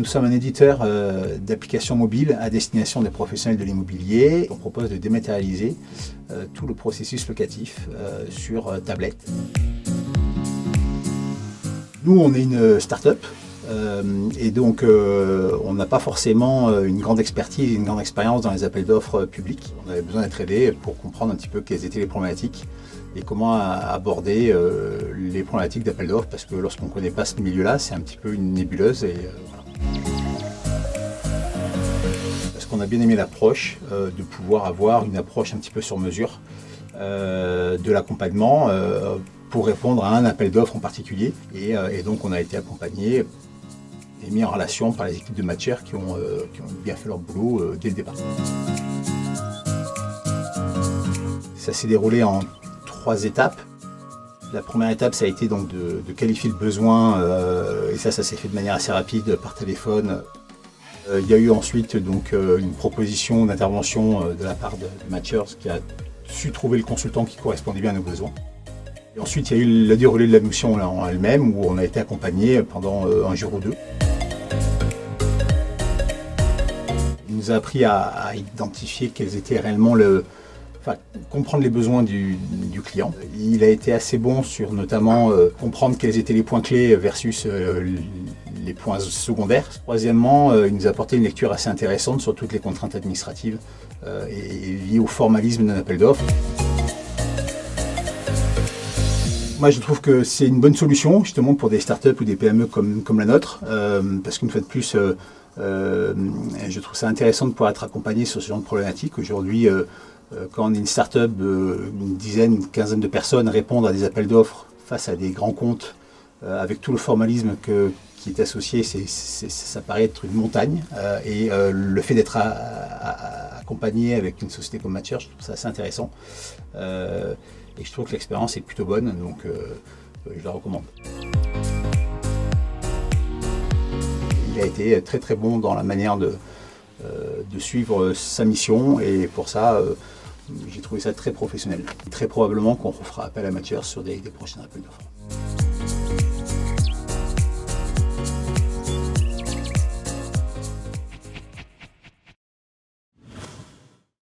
Nous sommes un éditeur d'applications mobiles à destination des professionnels de l'immobilier. On propose de dématérialiser tout le processus locatif sur tablette. Nous, on est une start-up et donc on n'a pas forcément une grande expertise, une grande expérience dans les appels d'offres publics. On avait besoin d'être aidé pour comprendre un petit peu quelles étaient les problématiques et comment aborder les problématiques d'appels d'offres, parce que lorsqu'on ne connaît pas ce milieu-là, c'est un petit peu une nébuleuse. Et voilà. Parce qu'on a bien aimé l'approche de pouvoir avoir une approche un petit peu sur mesure de l'accompagnement pour répondre à un appel d'offres en particulier. Et donc on a été accompagné et mis en relation par les équipes de Matcher qui ont bien fait leur boulot dès le départ. Ça s'est déroulé en 3 étapes. La première étape, ça a été donc de qualifier le besoin, et ça s'est fait de manière assez rapide par téléphone. Il y a eu ensuite donc une proposition d'intervention de la part de Matcher qui a su trouver le consultant qui correspondait bien à nos besoins. Et ensuite, il y a eu le déroulé de la mission en elle-même où on a été accompagné pendant un jour ou 2. Il nous a appris à identifier quels étaient réellement comprendre les besoins du client. Il a été assez bon sur notamment comprendre quels étaient les points clés versus les points secondaires. Troisièmement, il nous a apporté une lecture assez intéressante sur toutes les contraintes administratives et liées au formalisme d'un appel d'offres. Moi, je trouve que c'est une bonne solution justement pour des startups ou des PME comme la nôtre, parce qu'une fois de plus, je trouve ça intéressant de pouvoir être accompagné sur ce genre de problématique. Aujourd'hui, quand on est une start-up, une dizaine, une quinzaine de personnes répondent à des appels d'offres face à des grands comptes, avec tout le formalisme qui est associé, ça paraît être une montagne. Et le fait d'être accompagné avec une société comme Matcher, je trouve ça assez intéressant. Et je trouve que l'expérience est plutôt bonne, donc je la recommande. Il a été très très bon dans la manière de suivre sa mission, et pour ça, j'ai trouvé ça très professionnel. Très probablement qu'on refera appel à Matcher sur des prochains appels d'offres.